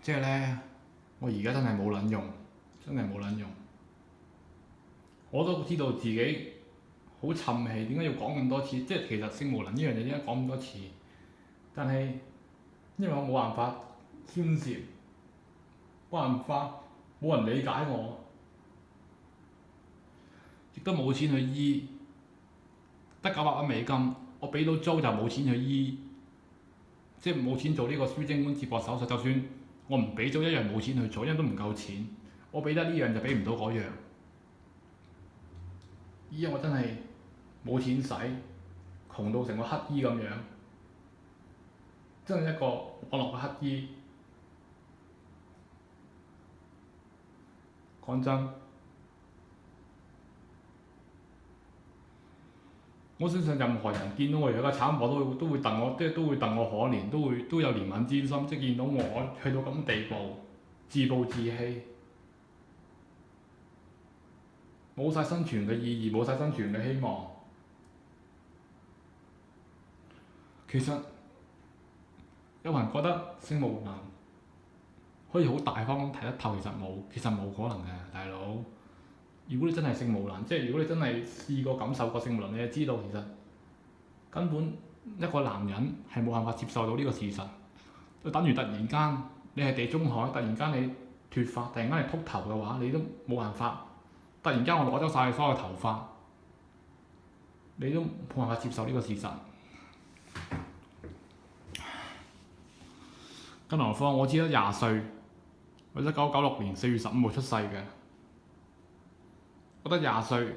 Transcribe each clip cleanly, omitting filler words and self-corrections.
即係咧，我而家真係冇撚用，真係冇撚用。我都知道自己好沉氣，點解要講咁多次？即係其實性無能呢樣嘢點解講咁多次？但係因為我冇辦法宣泄，冇辦法，冇人理解我，亦都冇錢去醫，得900蚊美金，我俾到租就冇錢去醫，即係冇錢做呢個輸精管接駁手術。就算我唔俾租，一樣冇錢去做，因為都唔夠錢。我俾得呢樣就俾唔到嗰樣。依家我真係冇錢使，窮到成個乞衣咁樣，真係一個網絡嘅乞衣。講真，我相信任何人見到我而家慘況都會戥我，即係都會戥我可憐，都有憐憫之心。即係見到我去到咁地步，自暴自棄，冇晒生存嘅意義，冇晒生存嘅希望。其實有人覺得性無能可以好大方咁睇得透，其實冇可能嘅，大佬。如果你真係性無能，即係如果你真係試過感受過性無能，你就知道其實根本一個男人係冇辦法接受到呢個事實。就等於突然間你係地中海，突然間你脫髮，突然間你禿頭嘅話，你都冇辦法。突然間我攞走晒你所有頭髮，你都冇辦法接受呢個事實。更何況我只得20歲，我1996年4月15號出世嘅，我得20歲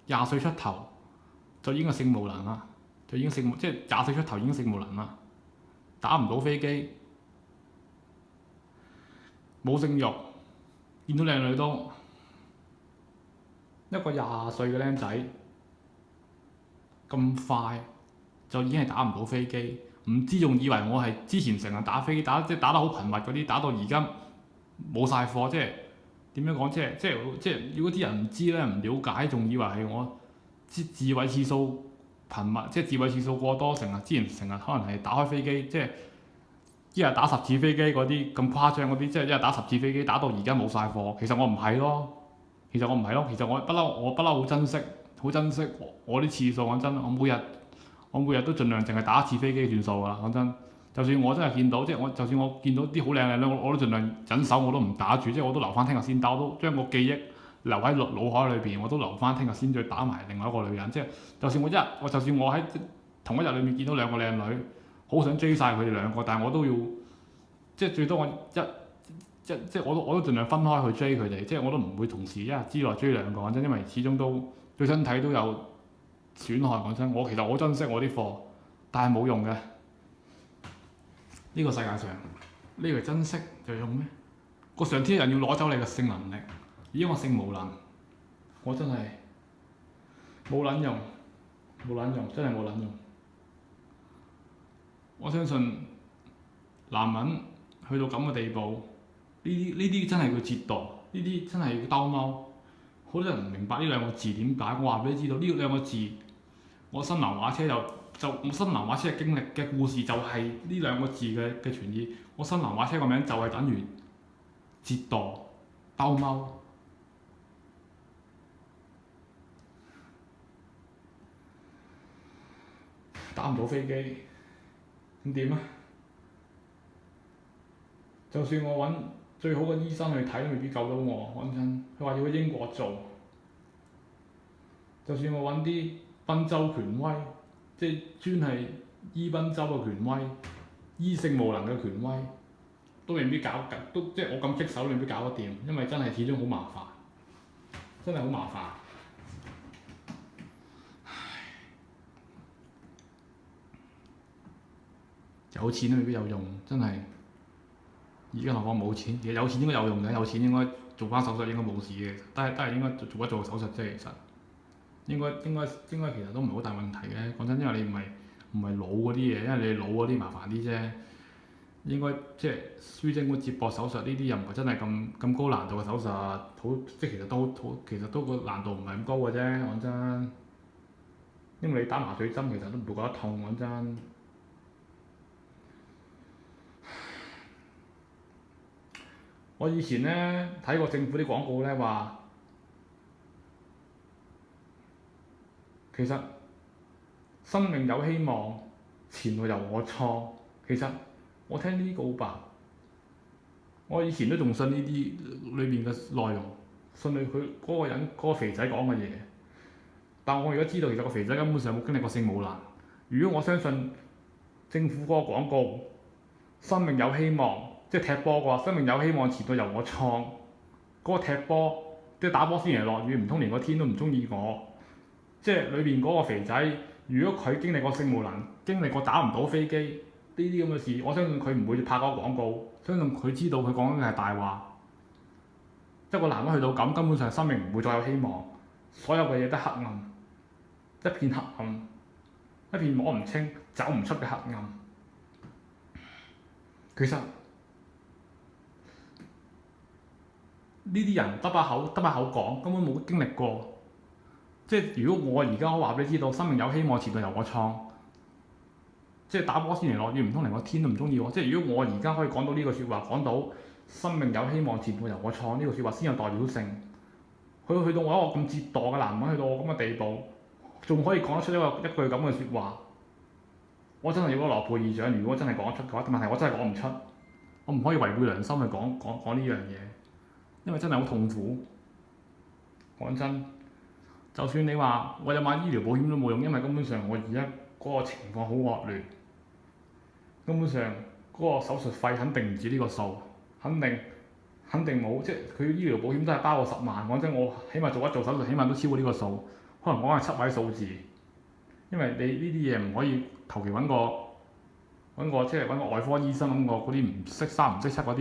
，20歲出頭就已經係性無能啦，就已經即係20歲出頭已經性無能啦，打唔到飛機，冇性慾，見到靚女都一個20歲嘅僆仔咁快就已經係打唔到飛機。唔知仲以為我係之前成日打飛機即係打得好頻密嗰啲，打到而家冇晒貨，即係點樣講？即係如果啲人唔知咧，唔了解，仲以為係我自慰次數頻密，即係自慰次數過多，之前成日可能係打開飛機，即係一日打10次飛機嗰啲咁誇張嗰啲，即係一日打10次飛機，打到而家冇晒貨。其實我唔係咯，其實我不嬲好珍惜我啲次數。講真，我每日都盡量淨係打1次飛機算數㗎啦。講真，就算我真係見到，即係就算我見到啲好靚嘅女，我都盡量忍手，我都唔打住，即係我都留翻聽日先打，我都將個記憶留喺腦海裏邊，我都留翻聽日先再打埋另外一個女人。即係就算我喺同一日裏面見到2個靚女，好想追晒佢哋2個，但係我都要即係最多即係我都盡量分開去追佢哋，即係我都唔會同時一日之內追2個。講真，因為始終都對身體都有損害。講真，其實我珍惜我啲貨，但係冇用嘅。呢個世界上，你以為珍惜就有用咩？個上天人要攞走你嘅性能力，而家我性無能，我真係冇撚用，真係冇撚用。我相信男人去到咁嘅地步，呢啲真係叫折墮，呢啲真係要兜踎。好多人唔明白呢2個字點解，我話俾你知道，呢2個字，我新南華車我新南華車嘅經歷嘅故事就係呢2個字嘅傳意。我新南華車個名就係等於折墮、兜踎。打唔到飛機，咁點啊？就算我揾最好嘅醫生去睇，都未必救到我。講真，佢話要去英國做。就算我揾啲賓州權威，即係專係醫賓州嘅權威，醫性無能嘅權威，都未必搞緊，即係我咁棘手都未必搞得掂，因為真係始終好麻煩，真係好麻煩。有錢都未必有用，真係。而家何況冇錢，其實有錢應該有用嘅，有錢應該做翻手術應該冇事嘅，都係應該做一做手術啫。其實應該其實都唔係好大問題嘅。講真，因為你唔係腦嗰啲嘢，因為你腦嗰啲麻煩啲啫。應該即係輸精管接駁手術呢啲又唔係真係咁高難度嘅手術，即係其實都個難度唔係咁高嘅啫。講真，因為你打麻醉針其實都唔會覺得痛。講真。我以前咧睇過政府啲廣告咧話，其實生命有希望，前路由我創。其實我聽呢啲告白，我以前都仲信呢啲裏邊嘅內容，信佢嗰個人嗰個肥仔講嘅嘢。但我而家知道，其實個肥仔根本上冇經歷過聖母難。如果我相信政府嗰個廣告，生命有希望，即係踢波嘅話，生命有希望，前路由我創。嗰個踢波，即係打波先嚟落雨，唔通連個天都唔中意我？即係裏邊嗰個肥仔，如果佢經歷過聖母難，經歷過打唔到飛機呢啲咁嘅事，我相信佢唔會拍嗰個廣告。相信佢知道佢講緊嘅係大話。一個男人去到咁，根本上生命唔會再有希望，所有嘅嘢都黑暗，一片黑暗，一片摸唔清、走唔出嘅黑暗。其實呢啲人得把口講，根本冇經歷過。即係如果我而家話俾你知道，生命有希望，前路由我創。即係打波先嚟落雨，唔通連個天都唔中意我？即係如果我而家可以講到呢個説話，講到生命有希望，前路由我創呢個説話先有代表性。佢去到我一個咁折墮嘅男人，去到我咁嘅地步，仲可以講得出一句咁嘅説話，我真係要攞諾貝爾獎。如果真係講得出嘅話，但係我真係講唔出，我唔可以違背良心去講呢樣嘢，因為真係好痛苦。講真，就算你話我有買醫療保險都冇用，因為根本上我而家嗰個情況好惡劣，根本上嗰個手術費肯定唔止呢個數，肯定冇。即係佢醫療保險都係包我10萬。講真，我起碼做手術，起碼都超過呢個數，可能講係7位數字。因為你呢啲嘢唔可以求其揾個即係揾個外科醫生，揾個嗰啲唔識三唔識七嗰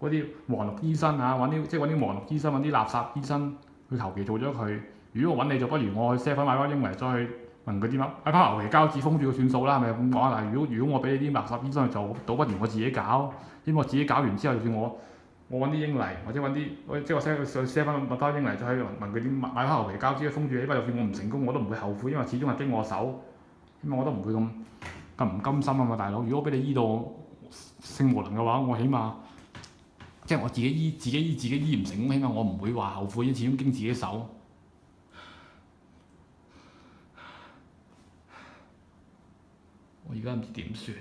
啲黃綠醫生啊，揾啲黃綠醫生，揾啲垃圾醫生去求其做咗佢。如果我揾你，就不如我去 7-Eleven 買包英維再去問佢啲乜，買包牛皮膠紙封住佢算數啦，係咪咁講啊？嗱，如果我俾你啲垃圾醫生去做，倒不如我自己搞。因為我自己搞完之後，就算我揾啲英泥，或者揾啲即係我 set 翻買包英泥，再去問佢啲買包牛皮膠紙封住，起碼就算我唔成功，我都唔會後悔，因為始終係經我手，因為我都唔會咁唔甘心啊嘛，大佬。如果俾你醫到性無能嘅話，我起碼即係我自己醫唔成功，起碼我唔會話後悔，因為始終經自己手。我而家唔知點算。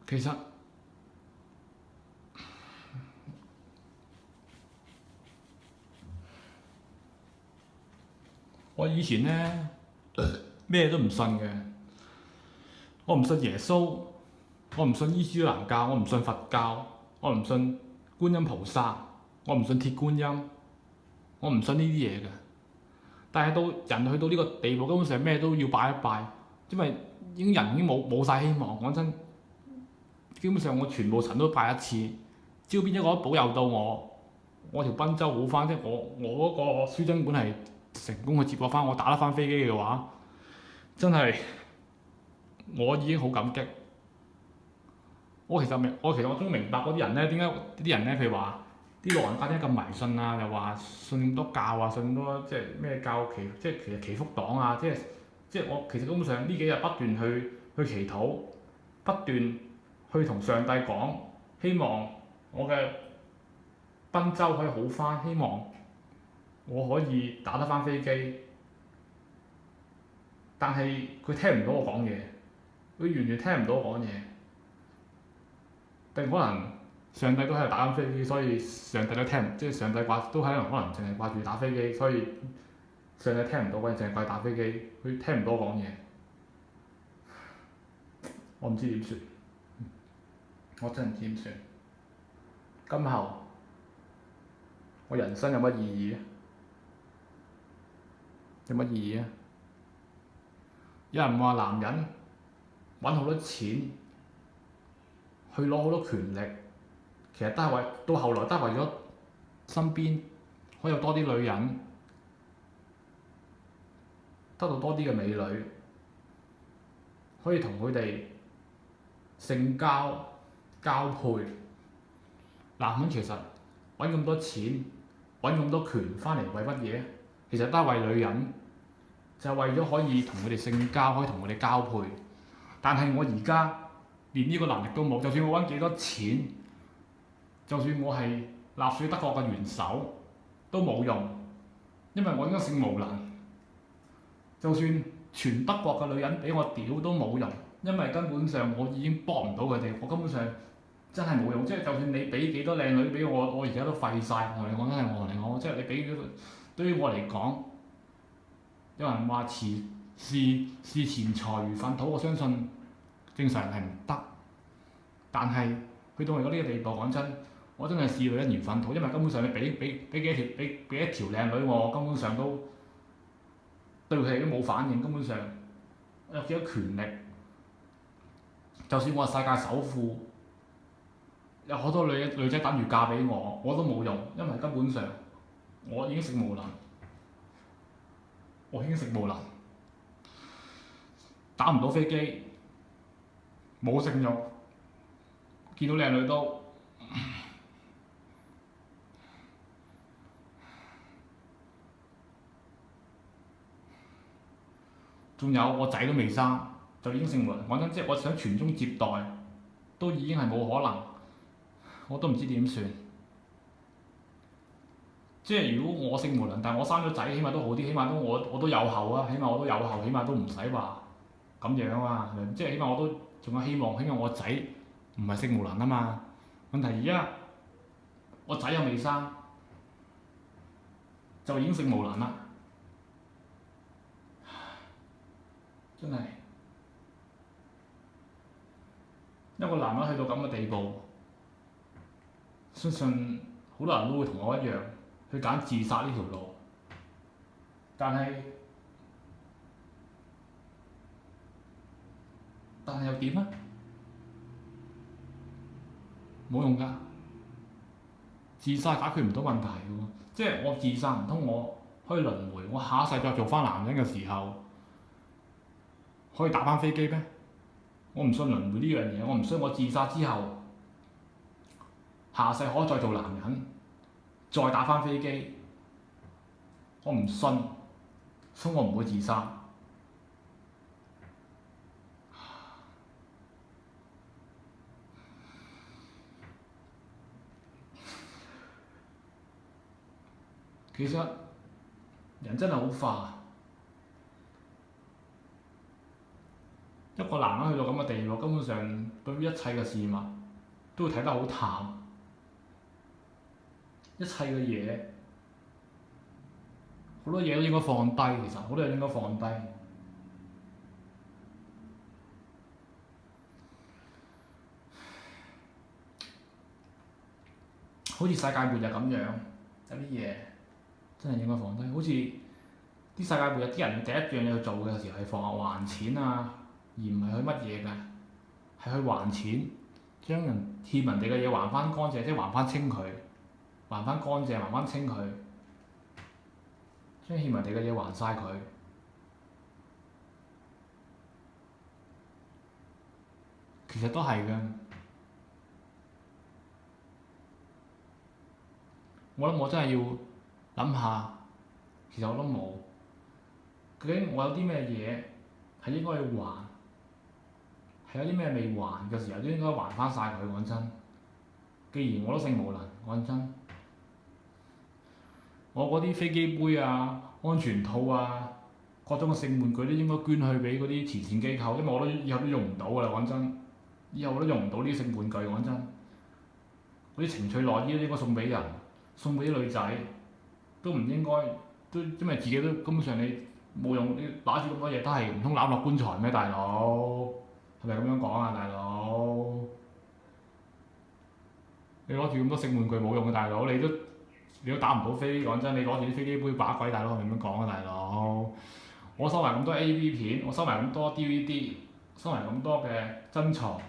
其實我以前呢，咩都唔信嘅，我唔信耶穌，我唔信伊斯蘭教，我唔信佛教，我唔信觀音菩薩，我唔信鐵觀音，我唔信呢啲嘢嘅。但係到人去到呢個地步，根本上咩都要拜一拜，因為人已經冇曬希望。講真，基本上我全部神都拜一次，只要邊一個保佑到我條賓州好翻，即係我嗰個輸精管係成功去接駁翻，我打得翻飛機嘅話，真係我已經好感激。我其實我終於明白嗰啲人咧，點解啲人咧，譬如話啲老人家點解咁迷信啊？又話信咁多教啊，信咁多即係咩教祈，即係其實祈福黨啊，即係我其實根本上呢幾日不斷去祈禱，不斷去同上帝講，希望我嘅賓州可以好翻，希望我可以打得翻飛機。但係佢聽唔到我講嘢，佢完全聽唔到我講嘢。定可能上帝都喺度打緊飛機，所以上帝都聽，即係上帝都可能淨係掛住打飛機，所以上帝聽唔到嗰陣，淨係掛住打飛機，佢聽唔到我講嘢。我唔知點算，我真係唔知點算。今後我人生有乜意義啊？有乜意義啊？有人話男人揾好多錢，去攞好多權力，其實都係到後來都係為咗身邊可以有多啲女人，得到多啲嘅美女，可以同佢哋性交配。男人其實揾咁多錢，揾咁多權翻嚟為乜嘢？其實都係為女人，就係為咗可以同佢哋性交，可以同佢哋交配。但係我而家連呢個能力都冇。就算我揾幾多錢，就算我係納粹德國嘅元首，都冇用，因為我應該性無能。就算全德國嘅女人俾我屌都冇用，因為根本上我已經幫唔到佢哋，我根本上真係冇用。即係就算你俾幾多靚女俾我，我而家都廢晒。我同你講真係，我同你講，即係你俾咗，對於我嚟講，有人話視錢財如糞土，我相信正常人係唔得。但係去到而家呢個地步，講真，我真係視女人如糞土，因為根本上你俾一條靚女我根本上都對佢哋都冇反應，根本上有幾多權力？就算我係世界首富，有好多女仔等住嫁俾我，我都冇用，因為根本上我已經食無能，打唔到飛機，冇性慾，見到靚女都〜仲有我仔都未生，就已經性無能。講真，即係我想傳宗接代，都已經係冇可能，我都唔知點算。即係如果我性無能，但係我生咗仔，起碼都好啲，起碼都我都有後啊，起碼我都有後，起碼都唔使話咁樣啊，係咪？即係起碼我都仲有希望，起碼我仔唔係性無能啊嘛。問題而家我仔又未生，就已經性無能啦。真係一個男人去到咁嘅地步，相信好多人都會同我一樣去揀自殺呢條路。但係又點啊？冇用㗎，自殺解決唔到問題㗎喎。即係我自殺唔通我可以輪迴，我下一世再做翻男人嘅時候，可以打翻飛機咩？我唔信輪迴呢樣嘢，我唔信我自殺之後，下世可以再做男人，再打翻飛機。我唔信，所以我唔會自殺。其實人真係好化，一個男人去到咁嘅地步，根本上對於一切嘅事物都會睇得好淡，一切嘅嘢好多嘢都應該放低。其實好多嘢應該放低，好似世界末日咁樣，有啲嘢真係應該放低。好似啲世界末日，啲人第一樣嘢去做嘅時候係放下還錢啊，而唔係去乜嘢㗎，係去還錢，將欠人哋嘅嘢還翻乾淨，即係還翻清佢，還翻乾淨，還翻清佢，將欠人哋嘅嘢還晒佢。其實都係嘅，我諗我真係要諗下，其實我都冇。究竟我有啲咩嘢係應該去還，係有啲咩未還嘅時候都應該還翻晒佢。講真，既然我都性無能，講真，我嗰啲飛機杯啊、安全套啊、各種嘅性玩具都應該捐去俾嗰啲慈善機構，因為我都以後都用唔到㗎啦。講真，以後我都用唔到呢啲性玩具。講真，嗰啲情趣內衣都應該送俾人，送俾啲女仔，都唔應該，都因為自己都根本上你冇用，你攞住咁多嘢都係唔通攬落棺材咩？大佬係咪咁樣講啊？大佬，你攞住咁多性玩具冇用嘅，大佬你都打唔到飛。講真，你攞住啲飛機杯把鬼，大佬係咪咁樣講啊？大佬，我收埋咁多 AV 片，我收埋咁多 DVD，收埋咁多嘅珍藏，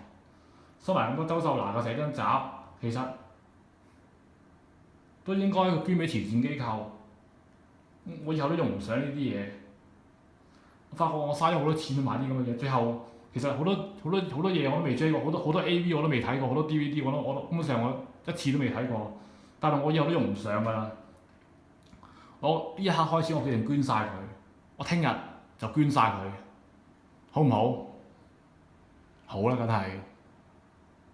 收埋咁多周秀娜嘅寫真集，其實都應該捐俾慈善機構。我以後都用唔上呢啲嘢。我發覺我嘥咗好多錢去買啲咁嘅嘢，最後其實好多嘢我都未追過，好多 AV 我都未睇過，好多 DVD 我根本上我一次都未睇過。但係我以後都用唔上㗎啦。我呢一刻開始，我決定捐晒佢。我聽日就捐晒佢，好唔好？好啦，梗係。